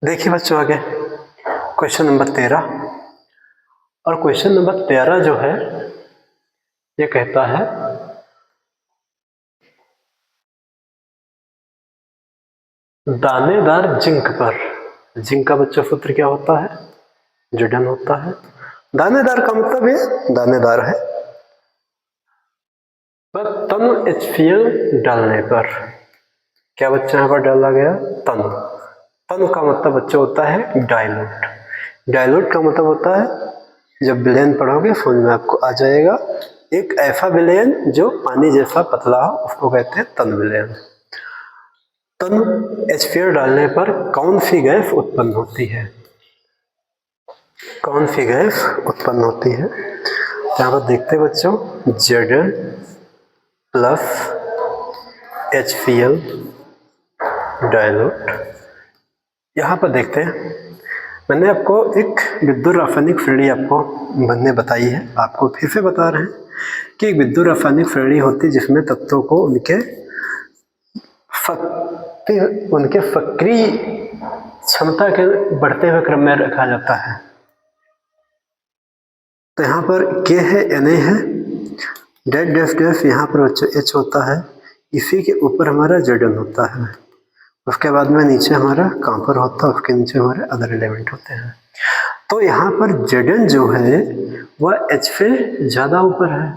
देखिए बच्चों आगे क्वेश्चन नंबर 13 और क्वेश्चन नंबर 13 जो है ये कहता है दानेदार जिंक पर, जिंक का बच्चों सूत्र क्या होता है? जोड़न होता है। दानेदार का मतलब ये दानेदार है। पर तन HCl डालने पर क्या बच्चा यहाँ पर डाला गया? तन। तन का मतलब बच्चा होता है डाइल्यूट। डाइल्यूट का मतलब होता है, जब विलयन पढ़ोगे समझ में आपको आ जाएगा, एक ऐसा विलयन जो पानी जैसा पतला हो उसको कहते हैं तन विलयन। तन HCl डालने पर कौन सी गैस उत्पन्न होती है? कौन सी गैस उत्पन्न होती है? यहाँ पर देखते हैं बच्चों, Zn प्लस HCl डाइल्यूट। यहाँ पर देखते हैं, मैंने आपको एक विद्युत रासायनिक श्रेणी आपको बनने बताई है, आपको फिर से बता रहे हैं कि एक विद्युत रासायनिक श्रेणी होती है जिसमें तत्वों को उनके सक्रिय क्षमता के बढ़ते हुए क्रम में रखा जाता है। तो यहाँ पर K है, Na है, डैश डैश डैश, यहाँ पर बच्चों H होता है, इसी के ऊपर हमारा Zn होता है, उसके बाद में नीचे हमारा कॉपर होता है, उसके नीचे हमारे अदर एलिमेंट होते हैं। तो यहाँ पर Zn जो है वह H से ज़्यादा ऊपर है,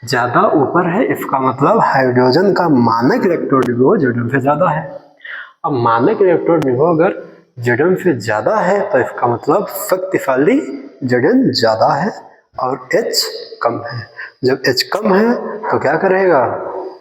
ज़्यादा ऊपर है, इसका मतलब हाइड्रोजन का मानक इलेक्ट्रॉन विभव Zn से ज़्यादा है। अब मानक इलेक्ट्रॉन विभव अगर Zn से ज़्यादा है तो इसका मतलब शक्तिशाली Zn ज़्यादा है और H कम है। जब H कम है तो क्या करेगा,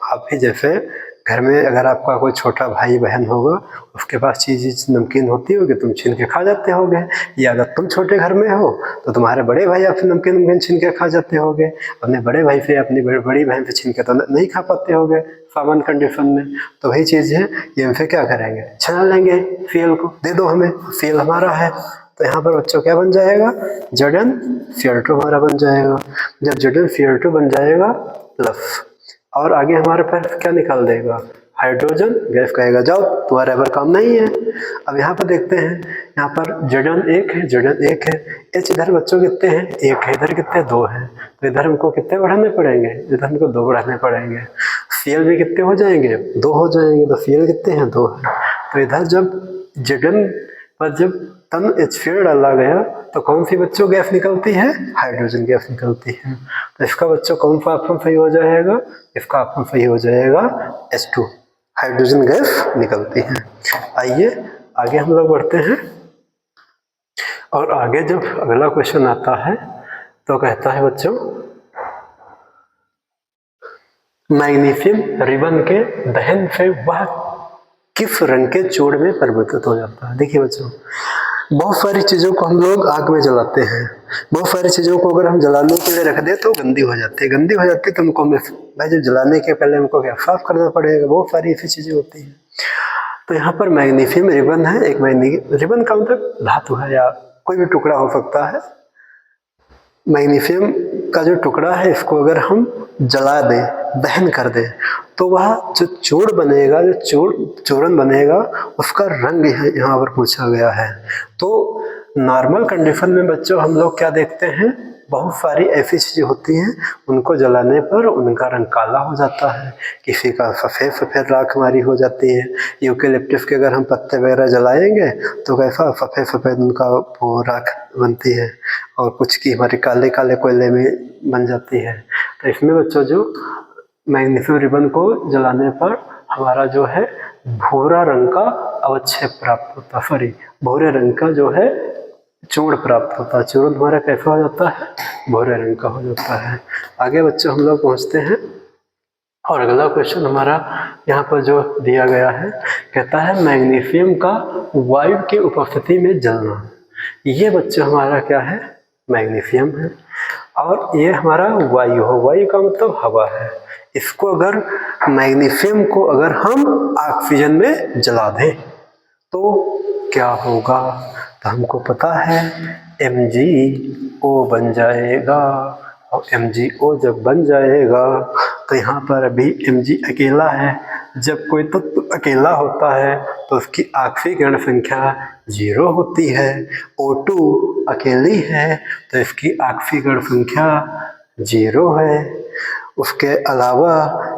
आप ही जैसे घर में अगर आपका कोई छोटा भाई बहन होगा, उसके पास चीज़ नमकीन होती होगी, तुम छीन के खा जाते होगे, या अगर तुम छोटे घर में हो तो तुम्हारे बड़े भाई आपसे नमकीन छीन के खा जाते होगे, अपने बड़े भाई से अपनी बड़ी बहन से छीन के तो नहीं खा पाते होगे सामान्य कंडीशन में। तो वही चीज़ है, ये हमसे क्या करेंगे, छीना लेंगे Cl को, दे दो हमें, Cl हमारा है। तो यहाँ पर बच्चों क्या बन जाएगा, ZnCl2 हमारा बन जाएगा। जब ZnCl2 बन जाएगा प्लस, और आगे हमारे पास क्या निकाल देगा, हाइड्रोजन गैस, कहेगा जाओ तुम्हारा एवर काम नहीं है। अब यहाँ पर देखते हैं, यहाँ पर Zn एक है, Zn एक है, H इधर बच्चों कितने हैं, एक है, इधर कितने, दो है, तो इधर हमको कितने बढ़ाने पड़ेंगे, इधर हमको दो बढ़ाने पड़ेंगे। Cl भी कितने हो जाएंगे, दो हो जाएंगे, तो Cl कितने हैं, दो है। तो इधर जब Zn पर जब तन HCl डाला गया तो कौन सी बच्चों गैस निकलती है, हाइड्रोजन गैस निकलती है। तो इसका बच्चों कौन सा ऑप्शन सही हो जाएगा, इसका ऑप्शन सही हो जाएगा H2, हाइड्रोजन गैस निकलती है। आइए आगे हम लोग बढ़ते हैं, और आगे जब अगला क्वेश्चन आता है तो कहता है बच्चों, मैग्नीशियम रिबन के दहन से वह किस रंग के चूड़ में परिवर्तित हो जाता है। देखिए बच्चों, बहुत सारी चीज़ों को हम लोग आग में जलाते हैं, बहुत सारी चीज़ों को अगर हम जलाने के लिए रख दे तो गंदी हो जाती है, गंदी हो जाती है तो हमको भाई जब जलाने के पहले हमको क्या साफ करना पड़ेगा, बहुत सारी ऐसी चीज़ें होती हैं। तो यहाँ पर मैग्नीशियम रिबन है, एक मैग्नीशियम रिबन का मतलब धातु है या कोई भी टुकड़ा हो सकता है। मैग्नीशियम का जो टुकड़ा है इसको अगर हम जला दें, दहन कर दें, तो वह जो चूड़ बनेगा, जो चूर्ण बनेगा, उसका रंग यहाँ पर पूछा गया है। तो नॉर्मल कंडीशन में बच्चों हम लोग क्या देखते हैं, बहुत सारी ऐसी चीज़ें होती हैं उनको जलाने पर उनका रंग काला हो जाता है, किसी का सफ़ेद सफ़ेद राख हमारी हो जाती है। यूकेलिप्टस के अगर हम पत्ते वगैरह जलाएंगे तो कैसा सफ़ेद सफ़ेद उनका वो राख बनती है, और कुछ की हमारी काले काले कोयले में बन जाती है। तो इसमें बच्चों जो मैग्नीशियम रिबन को जलाने पर हमारा जो है भूरा रंग का अवक्षेप प्राप्त होता, सॉरी भूरे रंग का जो है चूर्ण प्राप्त होता है। चूर्ण हमारा कैसा हो जाता है, भूरे रंग का हो जाता है। आगे बच्चों हम लोग पहुँचते हैं, और अगला क्वेश्चन हमारा यहाँ पर जो दिया गया है, कहता है मैग्नीशियम का वायु की उपस्थिति में जलना। ये बच्चों हमारा क्या है, मैग्नीशियम है, और ये हमारा वायु हो, वायु का मतलब हवा है। इसको अगर मैग्नीशियम को अगर हम ऑक्सीजन में जला दें तो क्या होगा, तो हमको पता है MgO बन जाएगा, और MgO जब बन जाएगा तो यहाँ पर अभी Mg अकेला है। जब कोई तत्व अकेला होता है तो उसकी ऑक्सीकरण संख्या 0 होती है। O2 अकेली है तो इसकी ऑक्सीकरण संख्या 0 है। उसके अलावा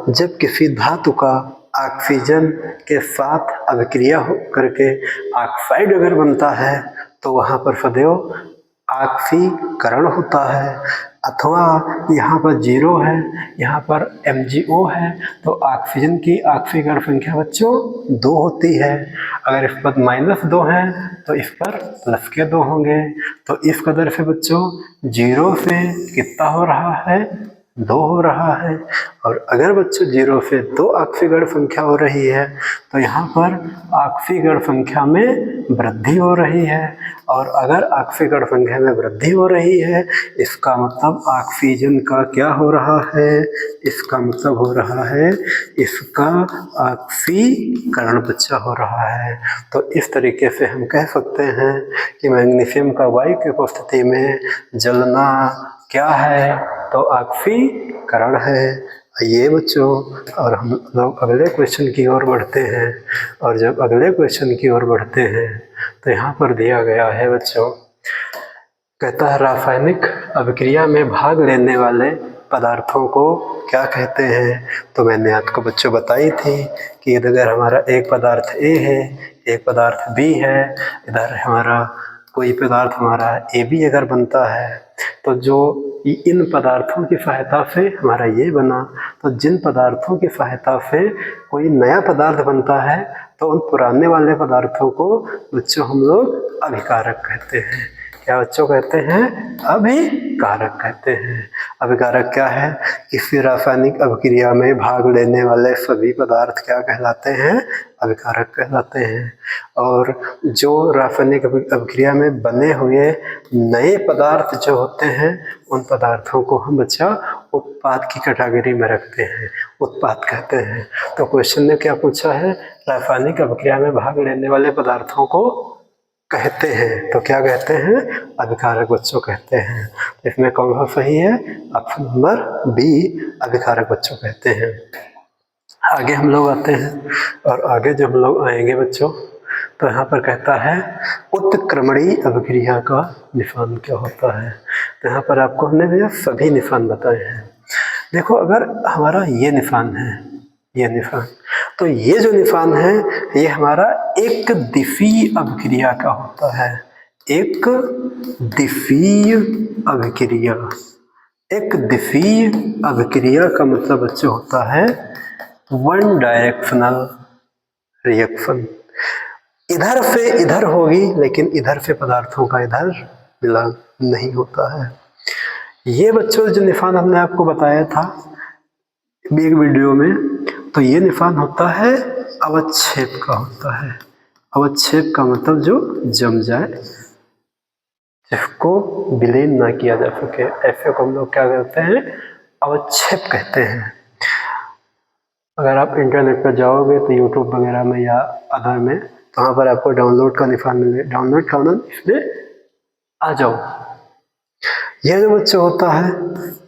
जब किसी धातु का ऑक्सीजन के साथ अभिक्रिया करके ऑक्साइड अगर बनता है तो वहाँ पर सदैव ऑक्सीकरण होता है। अथवा यहाँ पर 0 है, यहाँ पर MgO है तो ऑक्सीजन की ऑक्सीकरण संख्या बच्चों 2 होती है। अगर इस पर -2 है तो इस पर +2 होंगे। तो इस कदर से बच्चों 0 से कितना हो रहा है, 2 हो रहा है। और अगर बच्चों 0 से 2 ऑक्सीकरण संख्या हो रही है तो यहाँ पर ऑक्सीकरण संख्या में वृद्धि हो रही है। और अगर ऑक्सीकरण संख्या में वृद्धि हो रही है इसका मतलब ऑक्सीजन का क्या हो रहा है, इसका मतलब हो रहा है इसका ऑक्सीकरण बच्चा हो रहा है। तो इस तरीके से हम कह सकते हैं कि मैग्नीशियम का वायु की उपस्थिति में जलना क्या है, तो ऑक्सीकरण है। ये बच्चों, और हम लोग अगले क्वेश्चन की ओर बढ़ते हैं। और जब अगले क्वेश्चन की ओर बढ़ते हैं तो यहाँ पर दिया गया है बच्चों, कहता है रासायनिक अभिक्रिया में भाग लेने वाले पदार्थों को क्या कहते हैं। तो मैंने आपको बच्चों बताई थी कि अगर हमारा एक पदार्थ A है, एक पदार्थ B है, इधर हमारा कोई पदार्थ हमारा AB अगर बनता है तो जो इन पदार्थों की सहायता से हमारा ये बना, तो जिन पदार्थों की सहायता से कोई नया पदार्थ बनता है तो उन पुराने वाले पदार्थों को बच्चों हम लोग अभिकारक कहते हैं। क्या बच्चों कहते हैं? अभिकारक कहते हैं। अभिकारक क्या है? किसी रासायनिक अभिक्रिया में भाग लेने वाले सभी पदार्थ क्या कहलाते हैं? अभिकारक कहलाते हैं। और जो रासायनिक अभिक्रिया में बने हुए नए पदार्थ जो होते हैं उन पदार्थों को हम बच्चा उत्पाद की कैटेगरी में रखते हैं, उत्पाद कहते हैं। तो क्वेश्चन ने क्या पूछा है? रासायनिक अभिक्रिया में भाग लेने वाले पदार्थों को कहते हैं, तो क्या कहते हैं? अभिकारक बच्चों कहते हैं। इसमें कौन सा सही है? ऑप्शन नंबर बी, अभिकारक बच्चों कहते हैं। आगे हम लोग आते हैं, और आगे जब हम लोग आएंगे बच्चों तो यहाँ पर कहता है उत्क्रमणीय अभिक्रिया का निशान क्या होता है। तो यहाँ पर आपको हमने भैया सभी निशान बताए हैं। देखो, अगर हमारा ये निशान है, ये निशान, तो ये जो निशान है ये हमारा एक दिशीय अभिक्रिया का होता है। एक दिशीय अभिक्रिया, एक दिशीय अभिक्रिया का मतलब बच्चों होता है वन डायरेक्शनल रिएक्शन। इधर से इधर होगी लेकिन इधर से पदार्थों का इधर मिलान नहीं होता है। ये बच्चों जो निशान हमने आपको बताया था एक वीडियो में, तो ये निशान होता है अवक्षेप का होता है। अवक्षेप का मतलब जो जम जाए, जिसको विलीन ना किया जा सके, ऐसे को हम लोग क्या कहते हैं? अवक्षेप कहते हैं। अगर आप इंटरनेट पर जाओगे तो यूट्यूब वगैरह में या अदर में, तो वहाँ पर आपको डाउनलोड का निशान मिले, डाउनलोड करना, इसमें आ जाओ। यह जो बच्चों होता है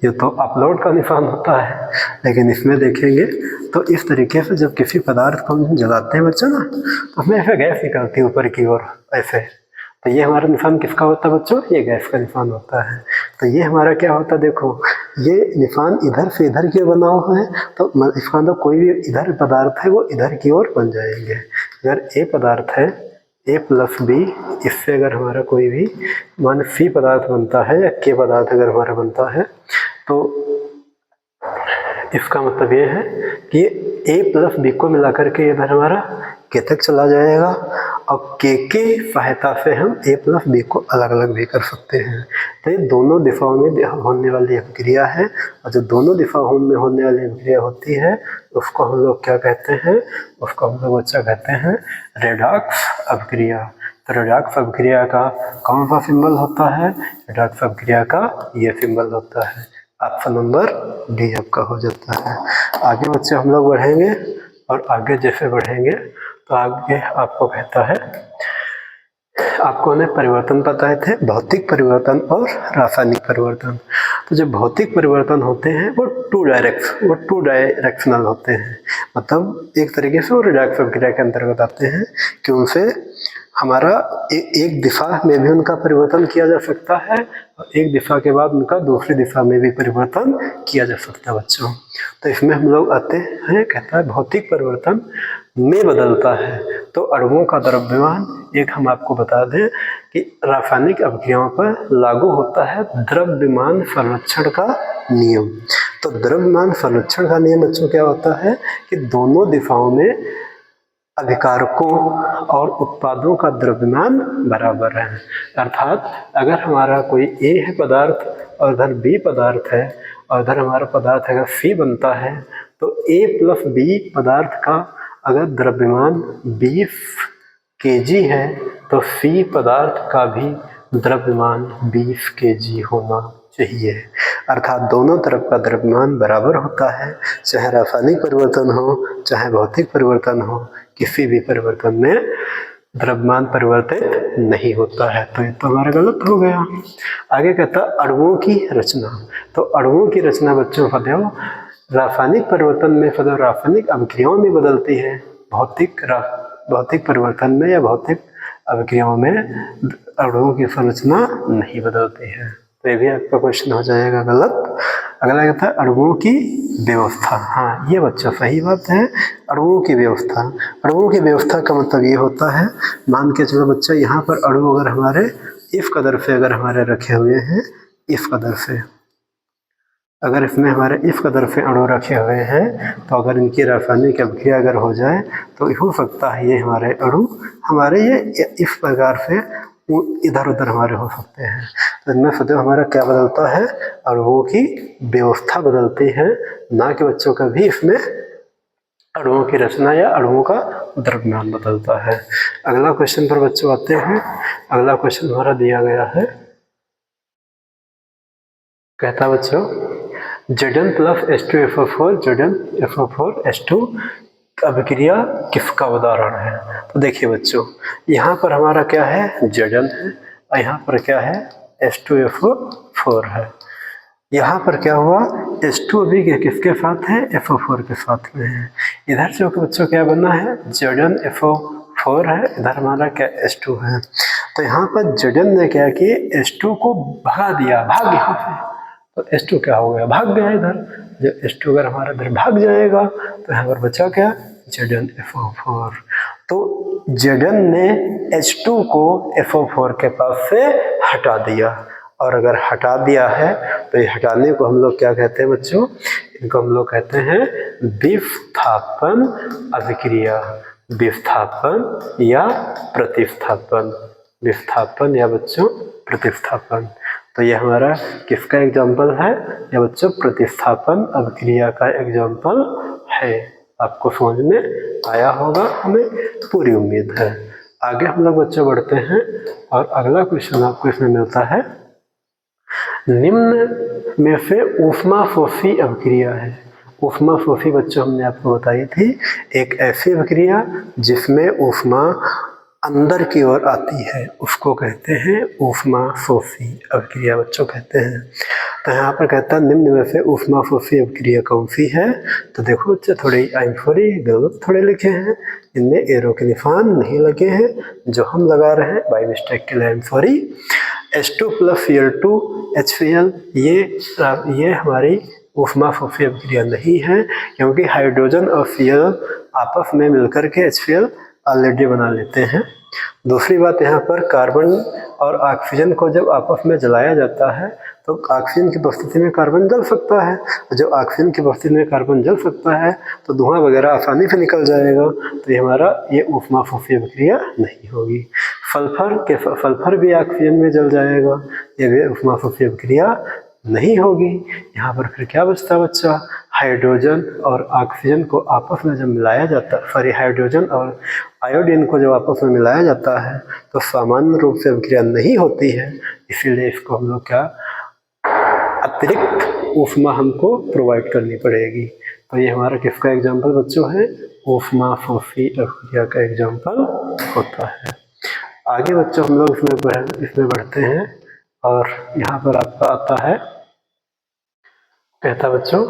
ये तो अपलोड का निशान होता है, लेकिन इसमें देखेंगे तो इस तरीके से जब किसी पदार्थ को हम जलाते हैं बच्चों ना, तो उसमें ऐसे गैस निकलती है ऊपर की ओर ऐसे। तो ये हमारा निशान किसका होता है बच्चों? ये गैस का निशान होता है। तो ये हमारा क्या होता है? देखो, ये निशान इधर से इधर की ओर बना हुआ है, तो इसका मतलब कोई भी इधर पदार्थ है वो इधर की ओर बन जाएंगे। अगर ए पदार्थ है A+B, इससे अगर हमारा कोई भी मान C पदार्थ बनता है या K पदार्थ अगर हमारा बनता है, तो इसका मतलब ये है कि A+B को मिलाकर के इधर हमारा K तक चला जाएगा, और K की सहायता से हम A+B को अलग अलग भी कर सकते हैं। तो ये दोनों दिशाओं में होने वाली अभिक्रिया है, और जो दोनों दिशाओं में होने वाली अभिक्रिया होती है उसको हम लोग क्या कहते हैं? उसको हम लोग बच्चा कहते हैं रेडॉक्स अभिक्रिया। तो रेडॉक्स अभिक्रिया का कौन सा सिंबल होता है? रेडॉक्स अभिक्रिया का ये सिंबल होता है। ऑप्शन नंबर डी आपका हो जाता है। आगे बच्चे हम लोग बढ़ेंगे, और आगे जैसे बढ़ेंगे तो आगे आपको कहता है, आपको ने परिवर्तन बताए थे, भौतिक परिवर्तन और रासायनिक परिवर्तन। तो जो भौतिक परिवर्तन होते हैं वो टू डायरेक्शनल होते हैं, मतलब एक तरीके से वो रिडक्स प्रक्रिया के अंतर्गत आते हैं कि उनसे हमारा एक दिशा में भी उनका परिवर्तन किया जा सकता है और एक दिशा के बाद उनका दूसरी दिशा में भी परिवर्तन किया जा सकता है बच्चों। तो इसमें हम लोग आते हैं, कहता है भौतिक परिवर्तन में बदलता है। तो अणुओं का द्रव्यमान, एक हम आपको बता दें कि रासायनिक अभिक्रियाओं पर लागू होता है द्रव्यमान संरक्षण का नियम। तो द्रव्यमान संरक्षण का नियम बच्चों क्या होता है कि दोनों दिशाओं में अभिकारकों और उत्पादों का द्रव्यमान बराबर है। अर्थात अगर हमारा कोई ए है पदार्थ और इधर बी पदार्थ है और इधर हमारा पदार्थ अगर सी बनता है, तो ए प्लस बी पदार्थ का अगर द्रव्यमान 20 kg है तो सी पदार्थ का भी द्रव्यमान 20 kg होना चाहिए। अर्थात दोनों तरफ का द्रव्यमान बराबर होता है, चाहे रासायनिक परिवर्तन हो चाहे भौतिक परिवर्तन हो, किसी भी परिवर्तन में द्रव्यमान परिवर्तित नहीं होता है। तो ये तो हमारा गलत हो गया। आगे कहता अणुओं की रचना। तो अणुओं की रचना बच्चों पढ़ो रासायनिक परिवर्तन में पढ़ो रासायनिक अभिक्रियाओं में बदलती है, भौतिक परिवर्तन में या भौतिक अभिक्रियाओं में अणुओं की संरचना नहीं बदलती है। तो ये भी आपका क्वेश्चन हो जाएगा गलत। अगला कहता है अणुओं की व्यवस्था। हाँ, ये बच्चा सही बात है, अणुओं की व्यवस्था। अणुओं की व्यवस्था का मतलब ये होता है, मान के चलो बच्चा यहाँ पर अणु अगर हमारे इस कदर से अगर हमारे रखे हुए हैं, इस कदर से अगर इसमें हमारे इस कदर से अणु रखे हुए हैं, तो अगर इनकी रासायनिक अभिक्रिया अगर हो जाए तो हो सकता है ये हमारे अणु हमारे ये इस प्रकार से इधर उधर हमारे हो सकते हैं। तो इनमें सदैव हमारा क्या बदलता है, अणुओं की व्यवस्था बदलती है, ना कि बच्चों का भी इसमें अणुओं की रचना या अणुओं का द्रव्यमान बदलता है। अगला क्वेश्चन पर बच्चों आते हैं। अगला क्वेश्चन हमारा दिया गया है, कहता बच्चों Zn प्लस H2SO4 ZnSO4H2 अभिक्रिया किसका उदाहरण है। तो देखिए बच्चों, यहाँ पर हमारा क्या है, Zn है और यहाँ पर क्या है, H2SO4 है। यहाँ पर क्या हुआ, H2 अभी किसके साथ है, SO4 के साथ में है। इधर से बच्चों क्या बना है, ZnSO4 है, इधर हमारा क्या H2 है। तो यहाँ पर Zn ने क्या किया, H2 को भगा दिया, भाग यहाँ से, तो H2 क्या हो गया, भाग गया इधर। जब H2 अगर हमारा इधर भाग जाएगा तो यहाँ पर बचा क्या, ZnSO4। तो Zn ने H2 को SO4 के पास से हटा दिया, और अगर हटा दिया है तो ये हटाने को हम लोग क्या कहते हैं बच्चों, इनको हम लोग कहते हैं विस्थापन अभिक्रिया, विस्थापन या प्रतिस्थापन, विस्थापन या बच्चों प्रतिस्थापन। तो ये हमारा किसका एग्जाम्पल है, ये बच्चों प्रतिस्थापन अभिक्रिया का एग्जाम्पल है। आपको समझ में आया होगा, हमें पूरी उम्मीद है। आगे हम लोग बच्चों बढ़ते हैं और अगला क्वेश्चन आपको इसमें मिलता है, निम्न में से ऊष्माशोषी अभिक्रिया है। ऊष्माशोषी बच्चों हमने आपको बताई थी, एक ऐसी अभिक्रिया जिसमें ऊष्मा अंदर की ओर आती है, उसको कहते हैं ऊष्माशोषी अभिक्रिया बच्चों कहते हैं। तो यहाँ पर कहता है निम्न में से ऊष्माशोषी अभिक्रिया कौन सी है। तो देखो बच्चे, थोड़ी गलत थोड़े लिखे हैं, इनमें एरो के निशान नहीं लगे हैं, जो हम लगा रहे हैं बाय मिस्टेक के लिए H2 प्लस Cl2 HCl, ये हमारी ऊष्माशोषी अभिक्रिया नहीं है, क्योंकि हाइड्रोजन और Cl आपस में मिलकर के HCl ऑलरेडी बना लेते हैं। दूसरी बात, यहाँ पर कार्बन और ऑक्सीजन को जब आपस में जलाया जाता है तो ऑक्सीजन की उपस्थिति में कार्बन जल सकता है, जब ऑक्सीजन की उपस्थिति में कार्बन जल सकता है तो धुआं वगैरह आसानी से निकल जाएगा, तो ये हमारा ये ऊष्माशोषी अभिक्रिया नहीं होगी। सल्फर भी ऑक्सीजन में जल जाएगा, ये भी ऊष्माशोषी अभिक्रिया नहीं होगी। यहाँ पर फिर क्या बचता है बच्चा, हाइड्रोजन और ऑक्सीजन को आपस में जब मिलाया जाता है, हाइड्रोजन और आयोडीन को जब आपस में मिलाया जाता है तो सामान्य रूप से अभिक्रिया नहीं होती है, इसीलिए इसको हम लोग क्या अतिरिक्त ऊष्मा हमको प्रोवाइड करनी पड़ेगी। तो ये हमारा किसका एग्जाम्पल बच्चों है, ऊष्माशोषी अभिक्रिया का एग्जाम्पल होता है। आगे बच्चों हम लोग इसमें बढ़ते हैं और यहाँ पर आपका आता है कहता बच्चों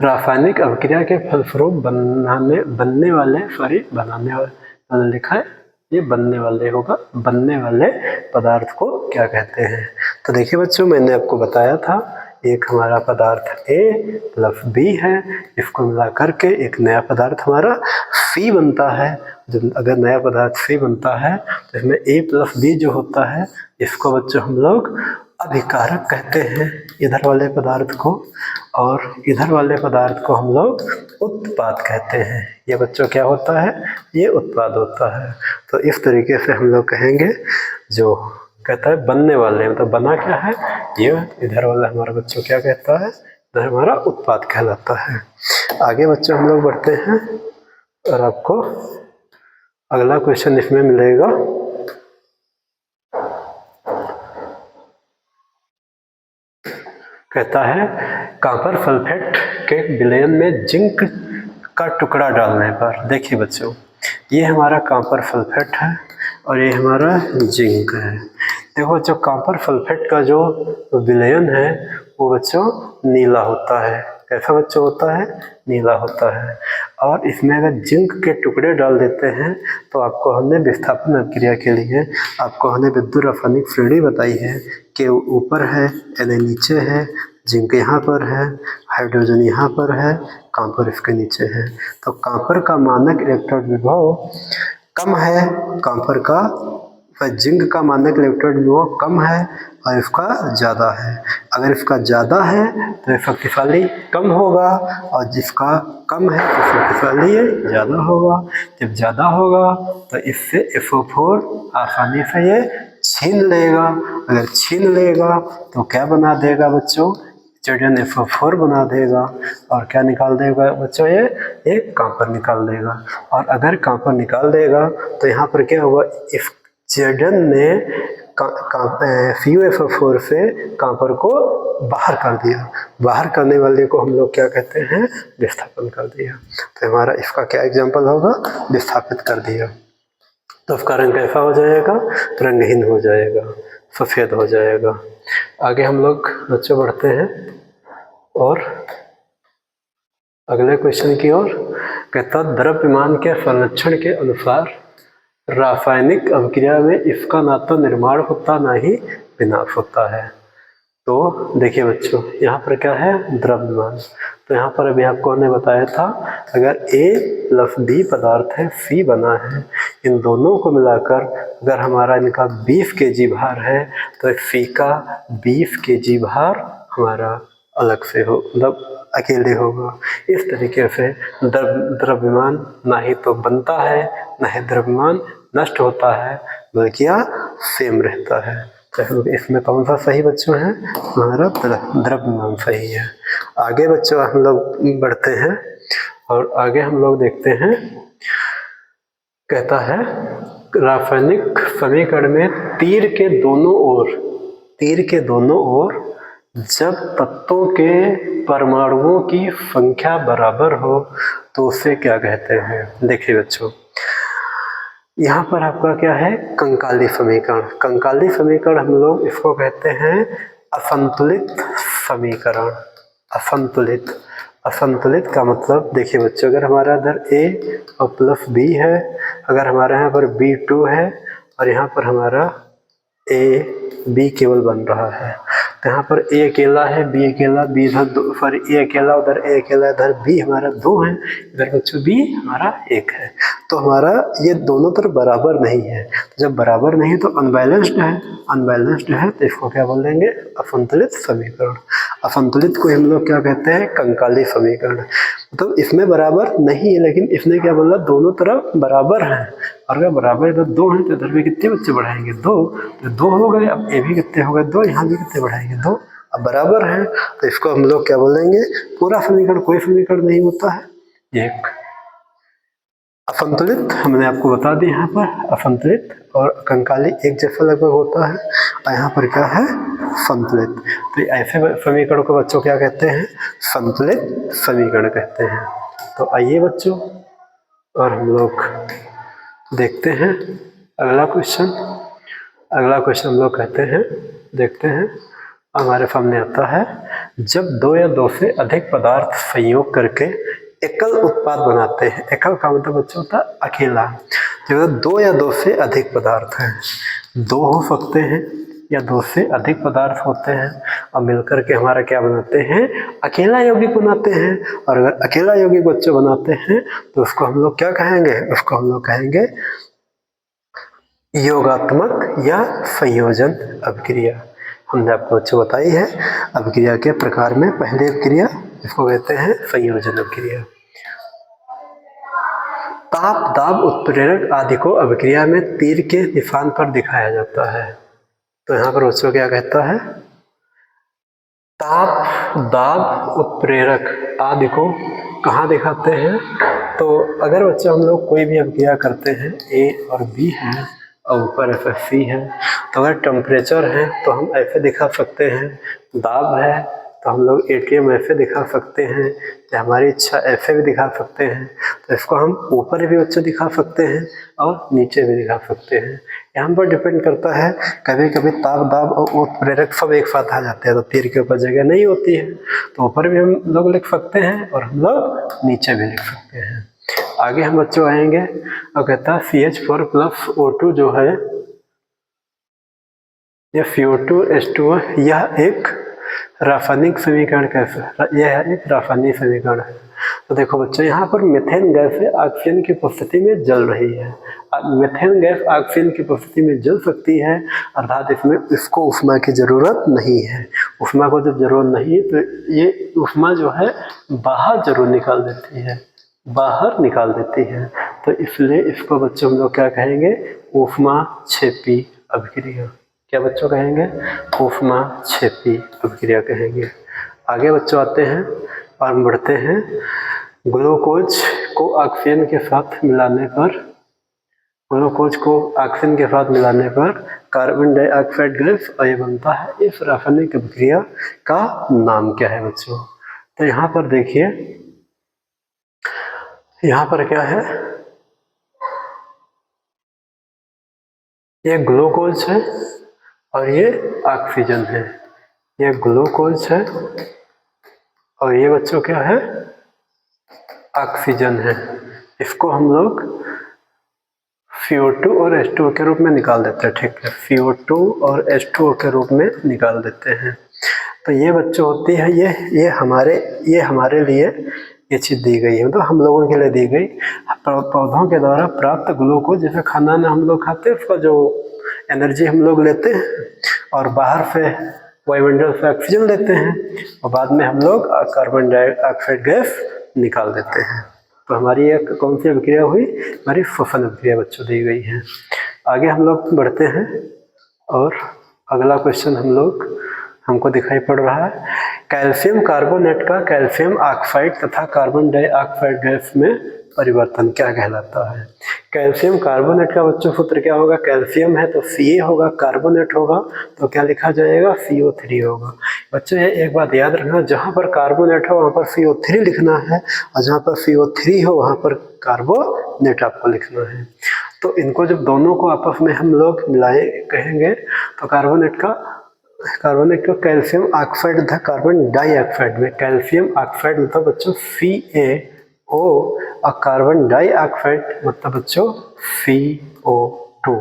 रासायनिक अभिक्रिया के फलस्वरूप बनने वाले लिखा है, ये बनने वाले होगा, बनने वाले पदार्थ को क्या कहते हैं। तो देखिए बच्चों मैंने आपको बताया था एक हमारा पदार्थ A प्लस B है, इसको मिला करके एक नया पदार्थ हमारा C बनता है। जब अगर नया पदार्थ C बनता है तो इसमें A प्लस B जो होता है इसको बच्चों हम लोग अभिकारक कहते हैं इधर वाले पदार्थ को, और इधर वाले पदार्थ को हम लोग उत्पाद कहते हैं। ये बच्चों क्या होता है, ये उत्पाद होता है। तो इस तरीके से हम लोग कहेंगे जो कहता है बनने वाले, मतलब बना क्या है, ये इधर वाला हमारा बच्चों क्या कहता है, इधर हमारा उत्पाद कहलाता है। आगे बच्चों हम लोग बढ़ते हैं और आपको अगला क्वेश्चन इसमें मिलेगा। कहता है कॉपर सल्फेट के विलयन में जिंक का टुकड़ा डालने पर, देखिए बच्चों ये हमारा कॉपर सल्फेट है और ये हमारा जिंक है। देखो बच्चों कॉपर सल्फेट का जो विलयन है वो बच्चों नीला होता है। कैसा बच्चों होता है, नीला होता है। और इसमें अगर जिंक के टुकड़े डाल देते हैं तो आपको हमने विस्थापन अभिक्रिया के लिए आपको हमने विद्युत रासायनिक श्रेणी बताई है कि ऊपर है यानी नीचे है, जिंक यहाँ पर है, हाइड्रोजन यहाँ पर है, कॉपर इसके नीचे है। तो कॉपर का मानक इलेक्ट्रॉन विभव कम है, कॉपर का जिंक का मानक इलेक्ट्रॉन विभव कम है और इसका ज़्यादा है। अगर इसका ज़्यादा है तो शक्तिशाली कम होगा और जिसका कम है तो शक्तिशाली ज़्यादा होगा। जब ज़्यादा होगा तो इससे SO4 आसानी से ये छीन लेगा। अगर छीन लेगा तो क्या बना देगा बच्चों, SO4 बना देगा और क्या निकाल देगा बच्चों, ये कॉपर निकाल देगा। और अगर कॉपर निकाल देगा तो यहाँ पर क्या होगा, इस जर्डन ने CuSO4 से कॉपर को बाहर कर दिया। बाहर करने वाले को हम लोग क्या कहते हैं, विस्थापन कर दिया। तो हमारा इसका क्या एग्जाम्पल होगा, विस्थापित कर दिया। तो उसका रंग कैसा हो जाएगा, रंगहीन हो जाएगा, सफेद हो जाएगा। आगे हम लोग बच्चों बढ़ते हैं और अगले क्वेश्चन की ओर। कहता द्रव्यमान के संरक्षण के अनुसार रासायनिक अभिक्रिया में इसका ना तो निर्माण होता ना ही विनाश होता है। तो देखिए बच्चों यहाँ पर क्या है, द्रव्यमान। तो यहाँ पर अभी आपको हमने बताया था अगर A प्लस B पदार्थ है, C बना है, इन दोनों को मिलाकर अगर हमारा इनका 20 kg भार है तो C का 20 kg भार हमारा अलग से हो, मतलब अकेले होगा। इस तरीके से द्रव्यमान ना ही तो बनता है ना ही द्रव्यमान नष्ट होता है, बल्कि यह सेम रहता है। तो इसमें कौन सा सही बच्चों है, हमारा द्रव्यमान सही है। आगे बच्चों हम लोग बढ़ते हैं और आगे हम लोग देखते हैं। कहता है रासायनिक समीकरण में तीर के दोनों ओर जब तत्वों के परमाणुओं की संख्या बराबर हो तो उसे क्या कहते हैं। देखिए बच्चों यहाँ पर आपका क्या है, कंकाली समीकरण। कंकाली समीकरण हम लोग इसको कहते हैं असंतुलित समीकरण। असंतुलित का मतलब देखिए बच्चों अगर हमारा इधर A और प्लस B है, अगर हमारे यहाँ पर B2 है और यहाँ पर हमारा B केवल बन रहा है, तो यहाँ पर A अकेला है, B अकेला, B इधर सॉरी A अकेला, उधर A अकेला, इधर B हमारा 2 है, इधर बच्चों B हमारा 1 है। तो हमारा ये दोनों तरफ बराबर नहीं है। जब बराबर नहीं तो अनबैलेंस्ड है तो इसको क्या बोल देंगे, असंतुलित समीकरण। असंतुलित को हम लोग क्या कहते हैं, कंकाली समीकरण। मतलब इसमें बराबर नहीं है लेकिन इसने क्या बोला, दोनों तरफ बराबर है। और अगर बराबर इधर 2 है तो इधर भी कितने बच्चे बढ़ाएंगे, 2, तो 2 हो गए। अब ये भी कितने हो गए, 2, यहाँ भी कितने बढ़ाएंगे, 2। अब बराबर है तो इसको हम लोग क्या बोलेंगे, पूरा समीकरण, कोई समीकरण नहीं होता है, एक असंतुलित हमने आपको बता दिया। यहाँ पर असंतुलित और कंकाली एक जैसा लगभग होता है और यहाँ पर क्या है, संतुलित। तो ऐसे समीकरण को बच्चों क्या कहते हैं, संतुलित समीकरण कहते हैं। तो आइए बच्चों और हम लोग देखते हैं अगला क्वेश्चन। अगला क्वेश्चन हम लोग कहते हैं, देखते हैं। हमारे सामने आता है, जब दो या दो से अधिक पदार्थ संयोग करके एकल उत्पाद बनाते हैं। एकल का मतलब बच्चों होता है अकेला। जब दो या दो से अधिक पदार्थ हैं, दो हो सकते हैं या दो से अधिक पदार्थ होते हैं और मिलकर के हमारा क्या बनाते हैं, अकेला यौगिक बनाते हैं। और अगर अकेला यौगिक बच्चों बनाते हैं तो उसको हम लोग क्या कहेंगे, उसको हम लोग कहेंगे योगात्मक या संयोजन अभिक्रिया। हमने आपको बच्चों बताई है अभिक्रिया के प्रकार में पहली अभिक्रिया इसको कहते हैं संयोजन अभिक्रिया। ताप, दाब, उत्प्रेरक आदि को अभिक्रिया में तीर के निशान पर दिखाया जाता है। तो यहाँ पर बच्चों क्या कहता है, ताप, दाब, उत्प्रेरक आदि को कहाँ दिखाते हैं। तो अगर बच्चों हम लोग कोई भी अभिक्रिया करते हैं, ए और बी है और ऊपर FFC है, तो अगर टेम्परेचर है तो हम ऐसे दिखा सकते हैं, दाब है तो हम लोग ATM ऐसे दिखा सकते हैं, या हमारी इच्छा ऐसे भी दिखा सकते हैं। तो इसको हम ऊपर भी बच्चों दिखा सकते हैं और नीचे भी दिखा सकते हैं। यहाँ पर डिपेंड करता है, कभी कभी ताप, दाब और उत्प्रेरक सब एक साथ आ जाते हैं तो तीर के ऊपर जगह नहीं होती है, तो ऊपर भी हम लोग लिख सकते हैं और हम लोग नीचे भी लिख सकते हैं। आगे हम बच्चों आएंगे और कहता है CH4+O2 जो है यह CO2H2O, यह एक रासायनिक समीकरण कैसे, यह एक रासायनिक समीकरण है। तो देखो बच्चों यहाँ पर मीथेन गैस ऑक्सीजन की उपस्थिति में जल रही है। मीथेन गैस ऑक्सीजन की उपस्थिति में जल सकती है, अर्थात इसमें इसको उष्मा की जरूरत नहीं है। उष्मा को जब जरूरत नहीं है तो ये उष्मा जो है बाहर जरूर निकाल देती है, बाहर निकाल देती है। तो इसलिए इसको बच्चों हम लोग क्या कहेंगे, ऊष्माक्षेपी अभिक्रिया। क्या बच्चों कहेंगे, ऊष्माक्षेपी अभिक्रिया कहेंगे। आगे बच्चों आते हैं और बढ़ते हैं। ग्लूकोज को ऑक्सीजन के साथ मिलाने पर, ग्लूकोज को ऑक्सीजन के साथ मिलाने पर कार्बन डाइऑक्साइड गैस अयन बनता है। इस रासायनिक अभिक्रिया का नाम क्या है बच्चों। तो यहाँ पर देखिए, यहाँ पर क्या है, ये ग्लूकोज है और ये ऑक्सीजन है। ये ग्लूकोज है और ये बच्चों क्या है, ऑक्सीजन है। इसको हम लोग CO2 और H2O के रूप में निकाल देते हैं, ठीक है, CO2 और H2O के रूप में निकाल देते हैं। तो ये बच्चों होती है, ये हमारे लिए ये चीज़ दी गई है, मतलब हम लोगों के लिए दी गई। पौधों के द्वारा प्राप्त ग्लूकोज, जैसे खाना ना हम लोग खाते हैं उसका जो एनर्जी हम लोग लेते हैं और बाहर से वायुमंडल से ऑक्सीजन लेते हैं और बाद में हम लोग कार्बन डाइऑक्साइड गैस निकाल देते हैं। तो हमारी एक कौन सी अभिक्रिया हुई, हमारी श्वसन अभिक्रिया बच्चों दी गई है। आगे हम लोग बढ़ते हैं और अगला क्वेश्चन हमको दिखाई पड़ रहा है, कैल्शियम कार्बोनेट का कैल्शियम ऑक्साइड तथा कार्बन डाइऑक्साइड गैस में परिवर्तन क्या कहलाता है। कैल्शियम कार्बोनेट का बच्चों सूत्र क्या होगा, कैल्शियम है तो Ca होगा, कार्बोनेट होगा तो क्या लिखा जाएगा, CO3 होगा। बच्चों ये एक बात याद रखना, जहाँ पर कार्बोनेट हो वहाँ पर CO3 लिखना है और जहाँ पर CO3 हो वहाँ पर कार्बोनेट आपको लिखना है। तो इनको जब दोनों को आपस में हम लोग मिलाए कहेंगे तो कार्बोनेट का कैल्शियम ऑक्साइड तथा कार्बन डाइऑक्साइड में, कैल्शियम ऑक्साइड मतलब बच्चों CaO और कार्बन डाइऑक्साइड मतलब बच्चों CO2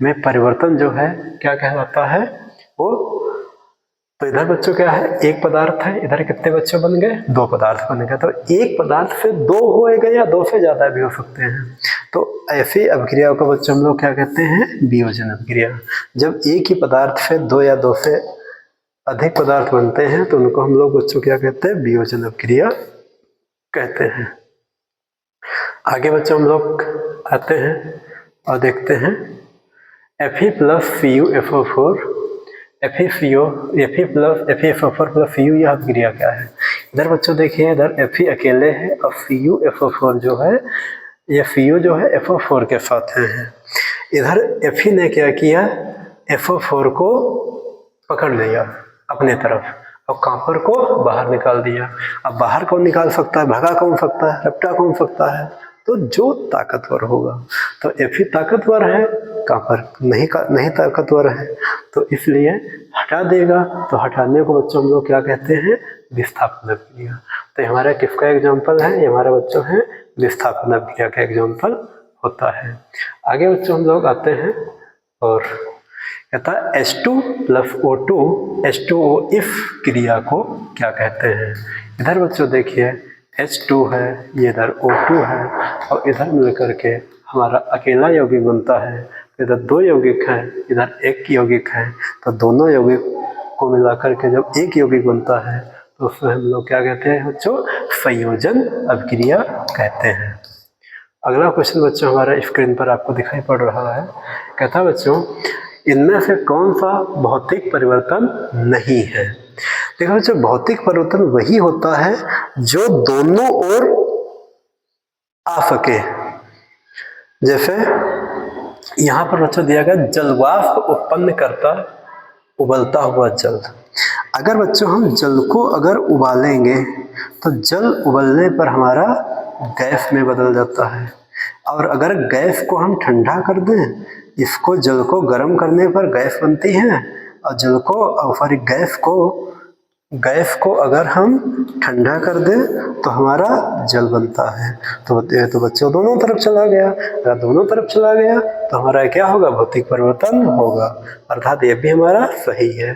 में परिवर्तन जो है क्या कहलाता है वो। तो इधर बच्चों क्या है, एक पदार्थ है, इधर कितने बच्चों बन गए, दो पदार्थ बन गए। तो एक पदार्थ से दो होएगा या दो से ज्यादा भी हो सकते हैं। तो ऐसी अभिक्रियाओं को बच्चों हम लोग क्या कहते हैं, वियोजन अभिक्रिया। जब एक ही पदार्थ से दो या दो से अधिक पदार्थ बनते हैं तो उनको हम लोग बच्चों क्या कहते हैं, वियोजन अभिक्रिया कहते हैं। आगे बच्चों हम लोग आते हैं और देखते हैं Fe+CuFO4, Fe+FeSO4+Cu यह अभिक्रिया क्या है। इधर बच्चों देखिए, इधर Fe अकेले है और CuFO4 जो है, ये Cu जो है FO4 के साथ है। इधर Fe ने क्या किया, FO4 को पकड़ लिया अपने तरफ और कॉपर को बाहर निकाल दिया। अब बाहर कौन निकाल सकता है, भगा कौन सकता है, रपटा कौन सकता है, तो जो ताकतवर होगा। तो Fe ताकतवर है कांपर नहीं ताकतवर है, तो इसलिए हटा देगा। तो हटाने को बच्चों हम लोग क्या कहते हैं, विस्थापन अभिक्रिया। तो हमारा किसका एग्जाम्पल है, ये हमारा बच्चों है विस्थापन अभिक्रिया का एग्जाम्पल होता है। आगे बच्चों हम लोग आते हैं और कहता है H2 plus O2 H2O if क्रिया को क्या कहते हैं। इधर बच्चों देखिए H2 है, ये इधर O2 है और इधर मिलकर के हमारा अकेला यौगिक बनता है। इधर दो यौगिक हैं, इधर एक यौगिक है, तो दोनों यौगिक को मिलाकर के जब एक यौगिक बनता है तो उसमें हम लोग क्या कहते हैं बच्चों, संयोजन अभिक्रिया कहते हैं। अगला क्वेश्चन बच्चों हमारा स्क्रीन पर आपको दिखाई पड़ रहा है। कहता है बच्चों इनमें से कौन सा भौतिक परिवर्तन नहीं है। देखो बच्चों भौतिक परिवर्तन वही होता है जो दोनों ओर आ सके। जैसे यहाँ पर बच्चों दिया गया जलवाष्प उत्पन्न करता उबलता हुआ जल। अगर बच्चों हम जल को अगर उबालेंगे तो जल उबलने पर हमारा गैस में बदल जाता है, और अगर गैस को हम ठंडा कर दें, इसको जल को गर्म करने पर गैस बनती है, और जल को सॉरी गैस को अगर हम ठंडा कर दें तो हमारा जल बनता है। तो बच्चों दोनों तरफ चला गया, अगर दोनों तरफ चला गया तो हमारा क्या होगा, भौतिक परिवर्तन होगा, अर्थात ये भी हमारा सही है।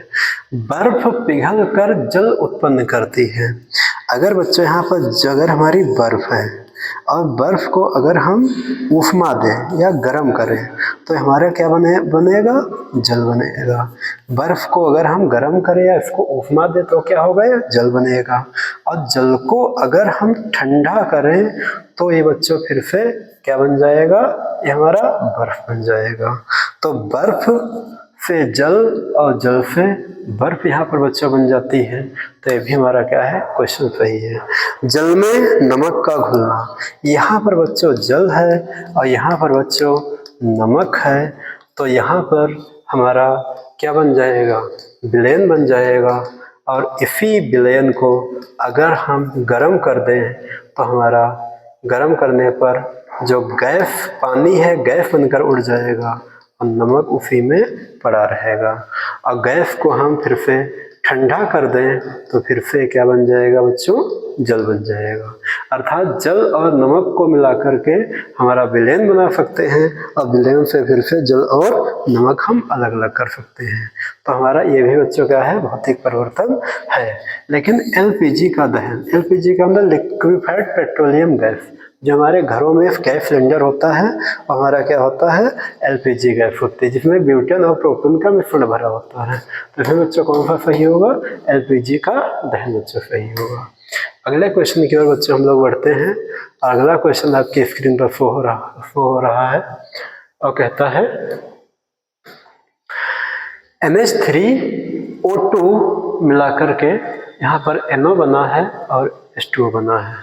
बर्फ पिघल कर जल उत्पन्न करती है। अगर बच्चों यहाँ पर अगर हमारी बर्फ है और बर्फ को अगर हम उष्मा दें या गर्म करें तो हमारा क्या बनेगा, जल बनेगा। बर्फ को अगर हम गर्म करें या इसको उष्मा दें तो क्या होगा, जल बनेगा। और जल को अगर हम ठंडा करें तो ये बच्चों फिर से क्या बन जाएगा, ये हमारा बर्फ बन जाएगा। तो बर्फ से जल और जल से बर्फ यहाँ पर बच्चों बन जाती है। तो ये भी हमारा क्या है, क्वेश्चन सही है। जल में नमक का घुलना, यहाँ पर बच्चों जल है और यहाँ पर बच्चों नमक है, तो यहाँ पर हमारा क्या बन जाएगा, विलयन बन जाएगा। और इसी विलयन को अगर हम गर्म कर दें तो हमारा गर्म करने पर जो गैस पानी है गैस बनकर उड़ जाएगा और नमक उसी में पड़ा रहेगा। और गैस को हम फिर से ठंडा कर दें तो फिर से क्या बन जाएगा बच्चों, जल बन जाएगा। अर्थात जल और नमक को मिला करके हमारा विलयन बना सकते हैं और विलयन से फिर से जल और नमक हम अलग अलग कर सकते हैं। तो हमारा ये भी बच्चों क्या है, भौतिक परिवर्तन है। लेकिन एलपीजी का दहन, एलपीजी का मतलब लिक्विफाइड पेट्रोलियम गैस, जो हमारे घरों में गैस सिलेंडर होता है और हमारा क्या होता है, एलपीजी गैस होती है, जिसमें ब्यूटेन और प्रोपेन का मिश्रण भरा होता है। तो इसमें बच्चों कौन सा सही होगा, एलपीजी का दहन बच्चों सही होगा। अगले क्वेश्चन की ओर बच्चों हम लोग बढ़ते हैं। अगला क्वेश्चन आपकी स्क्रीन पर शो हो रहा है और कहता है NH3O2 मिलाकर के यहाँ पर NO बना है और H2O बना है,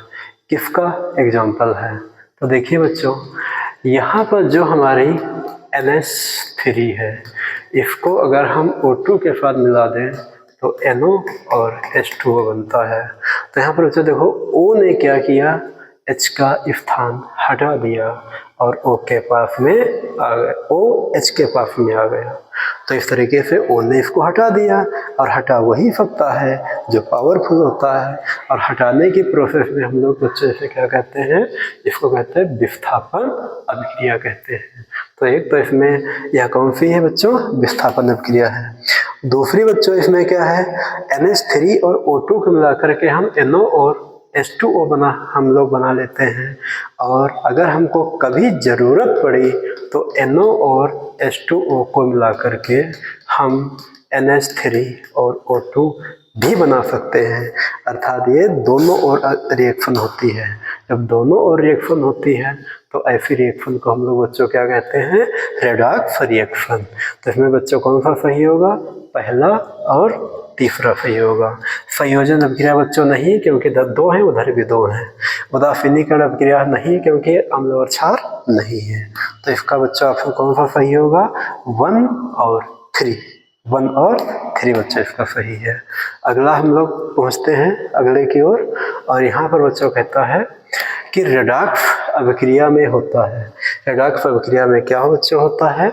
किसका एग्जाम्पल है। तो देखिए बच्चों यहाँ पर जो हमारी NH3 है, इसको अगर हम O2 के साथ मिला दें तो NO और H2O बनता है। तो यहाँ पर बच्चों देखो O ने क्या किया, H का स्थान हटा दिया और O के पास में आ गया, O H के पास में आ गया। तो इस तरीके से O ने इसको हटा दिया, और हटा वही सकता है जो पावरफुल होता है। और हटाने की प्रोसेस में हम लोग बच्चे से क्या कहते हैं, इसको कहते हैं विस्थापन अभिक्रिया कहते हैं। तो एक तो इसमें यह कौन सी है बच्चों, विस्थापन अभिक्रिया है। दूसरी बच्चों इसमें क्या है, NH3 और O2 को मिलाकर के हम NO और H2O हम लोग बना लेते हैं। और अगर हमको कभी ज़रूरत पड़ी तो NO और H2O को मिला करके हम NH3 और O2 भी बना सकते हैं। अर्थात ये दोनों ओर रिएक्शन होती है। जब दोनों ओर रिएक्शन होती है तो ऐसी रिएक्शन को हम लोग बच्चों क्या कहते हैं, रेडॉक्स रिएक्शन। तो इसमें बच्चों कौन सा सही होगा, पहला और तीसरा सही होगा। संयोजन अभिक्रिया बच्चों नहीं, क्योंकि इधर दो हैं उधर भी दो हैं। उदासीनीकरण अभिक्रिया नहीं, क्योंकि अम्ल और क्षार नहीं है। तो इसका बच्चों ऑप्शन कौन सा सही होगा, 1 और 3, 1 और 3 बच्चों इसका सही है। अगला हम लोग पहुँचते हैं अगले की ओर, और यहाँ पर बच्चों कहता है कि रेडॉक्स अभिक्रिया में होता है। रेडॉक्स अभिक्रिया में क्या बच्चों होता है,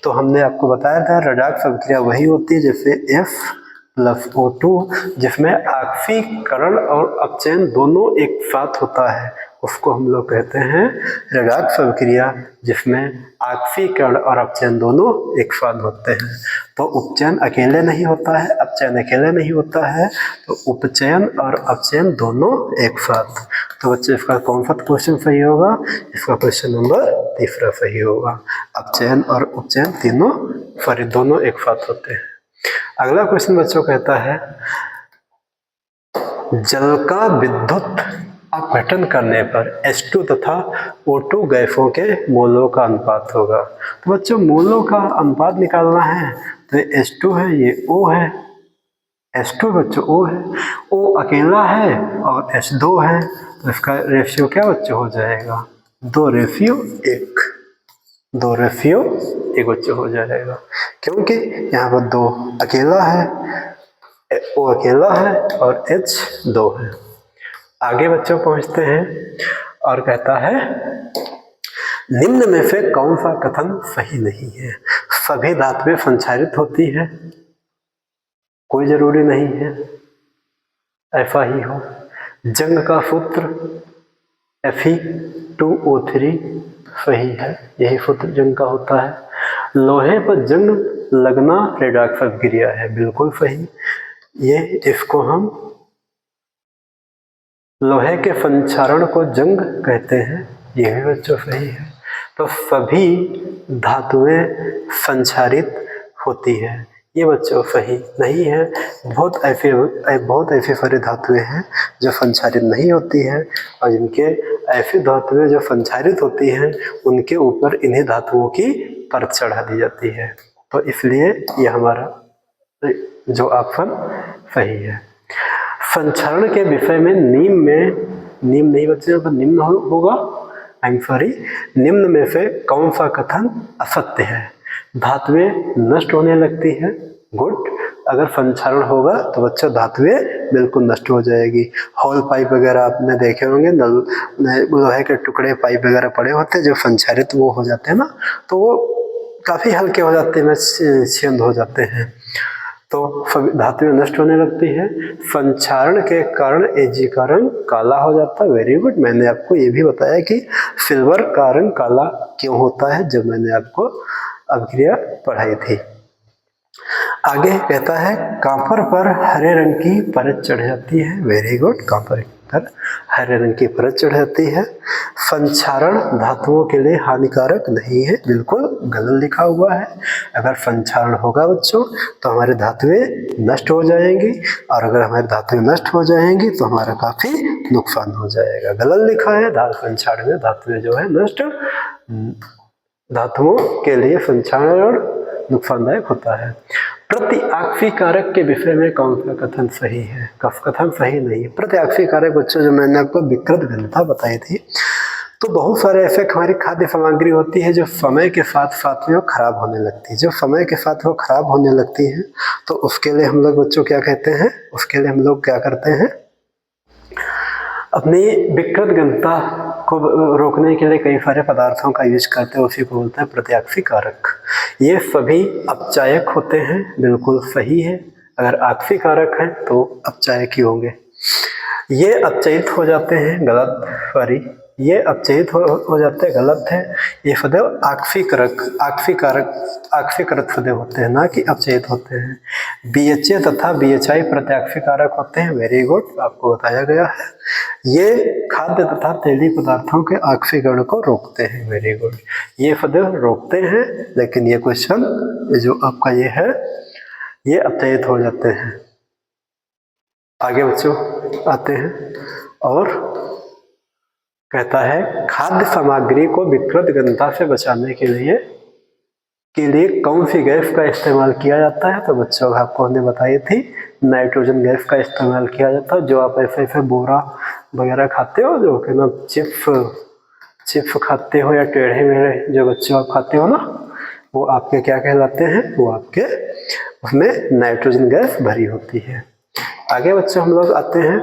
तो हमने आपको बताया था रेडॉक्स अभिक्रिया वही होती है जैसे F+O2 जिसमें आक्सीकरण और अपचयन दोनों एक साथ होता है, उसको हम लोग कहते हैं रेडॉक्स अभिक्रिया जिसमें आक्सीकरण और अपचयन दोनों एक साथ होते हैं। तो उपचयन अकेले नहीं होता है, अपचयन अकेले नहीं होता है, तो उपचयन और अपचयन दोनों एक साथ। तो बच्चे इसका कौन सा क्वेश्चन सही होगा, इसका क्वेश्चन नंबर 3 सही होगा। अपचयन और उपचयन दोनों एक साथ होते हैं। अगला क्वेश्चन बच्चों कहता है जल का विद्युत अपघटन करने पर H2 तथा O2 गैसों के मोलों का अनुपात होगा। तो बच्चों मोलों का अनुपात निकालना है, तो ये H2 है, ये O है, H2 बच्चों O है, O अकेला है और H2 है, तो इसका रेशियो क्या बच्चों हो जाएगा 2:1, 2:1 बच्चों हो जाएगा, क्योंकि यहाँ पर 2 अकेला है, O अकेला है और H2 है। आगे बच्चों पहुंचते हैं और कहता है निम्न में से कौन सा कथन सही नहीं है। सभी धातुएं संक्षारित होती है, कोई जरूरी नहीं है ऐसा ही हो। जंग का सूत्र Fe2O3 सही है, यही सूत्र जंग का होता है। लोहे पर जंग लगना रेडॉक्स अभिक्रिया है, बिल्कुल सही। ये इसको हम लोहे के संक्षारण को जंग कहते हैं, यह भी बच्चों सही है। तो सभी धातुएं संक्षारित होती है, ये बच्चों सही नहीं है। बहुत ऐसी सारी धातुएं हैं जो संक्षारित नहीं होती है, और जिनके ऐसी धातुएं जो संक्षारित होती हैं उनके ऊपर इन्हीं धातुओं की परत चढ़ा दी जाती है। तो इसलिए ये हमारा जो ऑप्शन सही है। संक्षारण के विषय में नीम नहीं बच्चे पर निम्न होगा, निम्न में से कौन सा कथन असत्य है। धातुएं नष्ट होने लगती है, गुड। अगर संक्षारण होगा तो बच्चों धातुएं बिल्कुल नष्ट हो जाएगी। हॉल पाइप वगैरह आपने देखे होंगे, लोहे के टुकड़े पाइप वगैरह पड़े होते हैं जो संक्षारित वो हो जाते हैं ना, तो वो काफी हल्के हो जाते हैं, छेद हो जाते हैं, तो धातुएं नष्ट होने लगती है। संक्षारण के कारण Ag का रंग काला हो जाता है, वेरी गुड। मैंने आपको ये भी बताया कि सिल्वर का रंग काला क्यों होता है, जब मैंने आपको अभिक्रिया पढ़ाई थी। आगे कहता है कॉपर पर हरे रंग की परत चढ़ जाती है, वेरी गुड। कॉपर पर हरे रंग की परत चढ़ जाती है। संक्षारण धातुओं के लिए हानिकारक नहीं है, बिल्कुल गलत लिखा हुआ है। अगर संक्षारण होगा बच्चों तो हमारी धातुएं नष्ट हो जाएंगी, और अगर हमारी धातुएं नष्ट हो जाएंगी तो हमारा काफी नुकसान हो जाएगा। गलत लिखा है, संक्षारण में धातुएं जो है नष्ट, धातुओं के लिए संक्षारण नुकसानदायक होता है। प्रतिआक्सी कारक के विषय में कौन सा कथन सही है, कथन सही नहीं है। प्रतिआक्सी कारक बच्चों जो मैंने आपको विकृत घनता बताई थी, तो बहुत सारे ऐसे हमारी खाद्य सामग्री होती है जो समय के साथ साथ में वो खराब होने लगती है। जब समय के साथ वो खराब होने लगती है तो उसके लिए हम लोग बच्चों क्या कहते हैं, उसके लिए हम लोग क्या करते हैं, अपनी विकृत घनता को रोकने के लिए कई सारे पदार्थों का यूज करते हैं, उसी को बोलते हैं प्रतिआक्सी कारक। ये सभी अपचायक होते हैं, बिल्कुल सही है। अगर आक्सी कारक है तो अपचायक ही होंगे। ये अपचयित हो जाते हैं, गलत। सॉरी, ये अपचयित हो जाते हैं, गलत है। ये सदैव आक्सी कारक सदैव होते हैं, ना कि अपचयित होते हैं। BHA तथा BHI प्रत्याक्सी कारक होते हैं, वेरी गुड, आपको बताया गया है। ये खाद्य तथा तेली पदार्थों के आक्सीकरण को रोकते हैं, वेरी गुड। ये सदैव रोकते हैं, लेकिन ये क्वेश्चन जो आपका ये है ये अपचयित हो जाते हैं। आगे बच्चों आते हैं और कहता है खाद्य सामग्री को विकृत घनता से बचाने के लिए कौन सी गैस का इस्तेमाल किया जाता है। तो बच्चों आपको हमने बताई थी, नाइट्रोजन गैस का इस्तेमाल किया जाता है। जो आप ऐसे बोरा वगैरह खाते हो, जो कि ना चिप्स खाते हो, या टेढ़े मेढ़े जो बच्चों आप खाते हो ना, वो आपके क्या कहलाते हैं, वो आपके उसमें नाइट्रोजन गैस भरी होती है। आगे बच्चों हम लोग आते हैं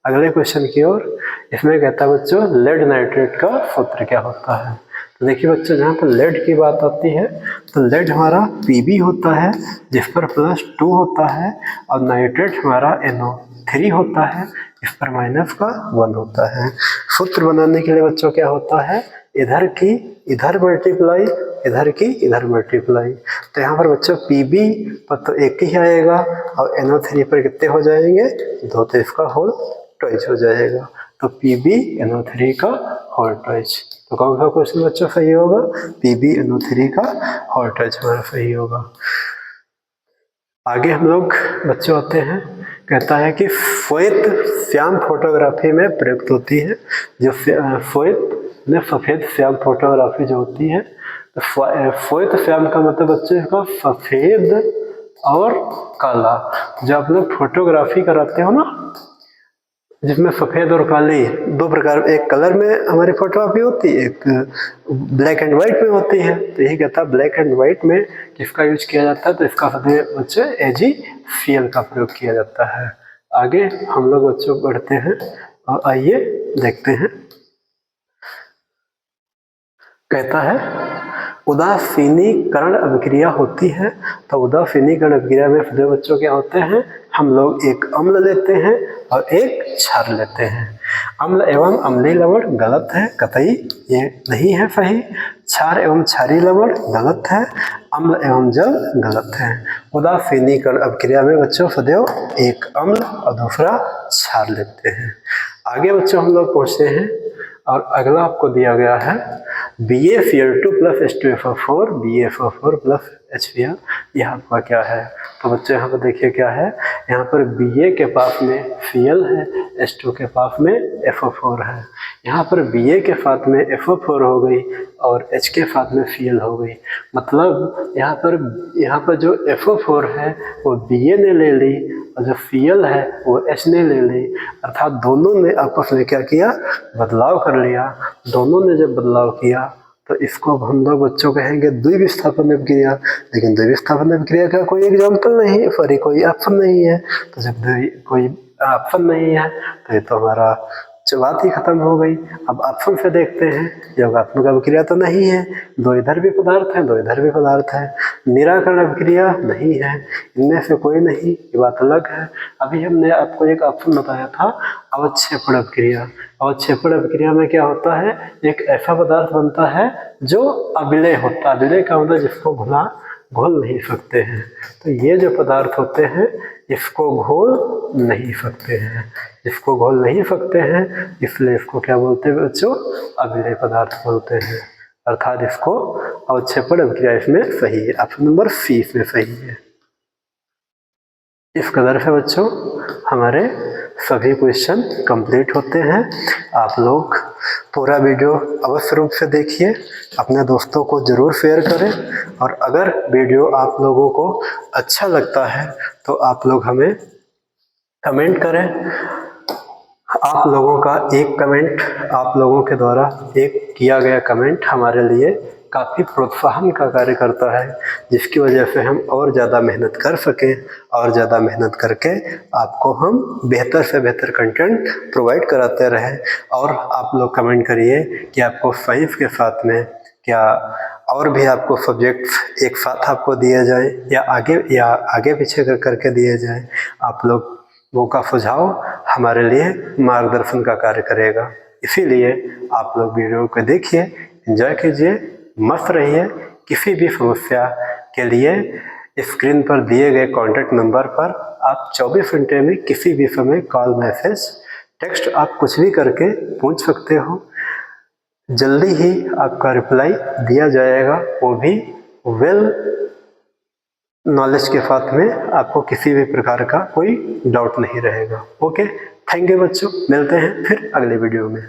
अगले क्वेश्चन की ओर। इसमें कहता है बच्चों लेड नाइट्रेट का सूत्र क्या होता है। तो देखिए बच्चों, जहाँ पर लेड की बात आती है तो लेड हमारा Pb होता है जिस पर +2 होता है, और नाइट्रेट हमारा NO3 होता है इस पर -1 होता है। सूत्र बनाने के लिए बच्चों क्या होता है, इधर की इधर मल्टीप्लाई, इधर की इधर मल्टीप्लाई। तो यहाँ पर बच्चों Pb पर तो 1 ही आएगा और NO3 पर कितने हो जाएंगे, 2, तो इसका होल ट्वाइस हो जाएगा। तो Pb NO3 का होल ट्वाइस। तो कौन सा क्वेश्चन बच्चों सही होगा, Pb NO3 का होल ट्वाइस हमारा सही होगा। आगे हम लोग बच्चों आते हैं, कहता है कि श्वेत श्याम फोटोग्राफी में प्रयुक्त होती है। जो श्वेत में सफ़ेद श्याम फोटोग्राफी जो होती है, तो श्वेत श्याम का मतलब बच्चों इसका सफ़ेद और काला। जो आप लोग फोटोग्राफी कराते हो ना, जिसमें सफ़ेद और काली दो प्रकार, एक कलर में हमारी फोटोग्राफी होती है, एक ब्लैक एंड वाइट में होती है। तो यही कहता है ब्लैक एंड वाइट में किसका यूज किया जाता है, तो इसका बच्चों AgCl का प्रयोग किया जाता है। आगे हम लोग बच्चों बढ़ते हैं और आइए देखते हैं। कहता है उदासीनीकरण अभिक्रिया होती है। तो उदासीनीकरण अभिक्रिया में फिर बच्चों क्या होते हैं, हम लोग एक अम्ल लेते हैं और एक क्षार लेते हैं। अम्ल एवं अम्लीय लवण गलत है, कतई ये नहीं है सही। क्षार एवं क्षारीय लवण गलत है। अम्ल एवं जल गलत है। उदासीनीकरण अभिक्रिया में बच्चों सदैव एक अम्ल और दूसरा क्षार लेते हैं। आगे बच्चों हम लोग पहुँचते हैं और अगला आपको दिया गया है BaCl2 + H2SO4 BaSO4 + HCl। यह आपका क्या है, तो बच्चों यहाँ पर देखिए क्या है, यहाँ पर Ba के पास में Cl है, H2 के पास में SO4 है। यहाँ पर Ba के साथ में SO4 हो गई और H के साथ में Cl हो गई। मतलब यहाँ पर जो SO4 है वो Ba ने ले ली और जो Cl है वो H ने ले ली, अर्थात दोनों ने आपस में क्या किया, बदलाव कर लिया। दोनों ने जब बदलाव किया तो इसको हम लोग बच्चों कहेंगे द्विविस्थापन अभिक्रिया। लेकिन द्विविस्थापन अभिक्रिया का कोई एग्जाम्पल नहीं, सॉरी कोई ऑप्शन नहीं है। तो जब कोई ऑप्शन नहीं है तो ये तो हमारा बात ही खत्म हो गई। अब ऑप्शन से देखते हैं, योगात्मक अभिक्रिया तो नहीं है, दो इधर भी पदार्थ है, दो इधर भी पदार्थ है। निराकरण अभिक्रिया नहीं है, इनमें से कोई नहीं, ये बात अलग है। अभी हमने आपको एक ऑप्शन बताया था अवक्षेपण अभिक्रिया। अवक्षेपण अभिक्रिया में क्या होता है, एक ऐसा पदार्थ बनता है जो अविलेय होता है। अविलेय का मतलब जिसको घोल नहीं सकते हैं। तो ये जो पदार्थ होते हैं इसको घोल नहीं सकते हैं, इसको घोल नहीं सकते हैं, इसलिए इसको क्या बोलते हैं बच्चों, अविलेय पदार्थ बोलते हैं। अर्थात इसको अवक्षेपण अभिक्रिया इसमें सही है, ऑप्शन नंबर सी इसमें सही है। इस कदर से बच्चों हमारे सभी क्वेश्चन कंप्लीट होते हैं। आप लोग पूरा वीडियो अवश्य रूप से देखिए, अपने दोस्तों को ज़रूर शेयर करें, और अगर वीडियो आप लोगों को अच्छा लगता है तो आप लोग हमें कमेंट करें। आप लोगों का एक कमेंट, आप लोगों के द्वारा एक किया गया कमेंट हमारे लिए काफ़ी प्रोत्साहन का कार्य करता है, जिसकी वजह से हम और ज़्यादा मेहनत कर सकें, और ज़्यादा मेहनत करके आपको हम बेहतर से बेहतर कंटेंट प्रोवाइड कराते रहें। और आप लोग कमेंट करिए कि आपको साइंस के साथ में क्या और भी आपको सब्जेक्ट्स एक साथ आपको दिए जाए या आगे पीछे करके दिए जाए। आप लोगों का सुझाव हमारे लिए मार्गदर्शन का कार्य करेगा। इसीलिए आप लोग वीडियो को देखिए, एंजॉय कीजिए, मस्त रहिए। किसी भी समस्या के लिए स्क्रीन पर दिए गए कॉन्टैक्ट नंबर पर आप 24 घंटे में किसी भी समय कॉल, मैसेज, टेक्स्ट आप कुछ भी करके पूछ सकते हो। जल्दी ही आपका रिप्लाई दिया जाएगा, वो भी वेल नॉलेज के साथ में। आपको किसी भी प्रकार का कोई डाउट नहीं रहेगा। ओके, थैंक यू बच्चों, मिलते हैं फिर अगले वीडियो में।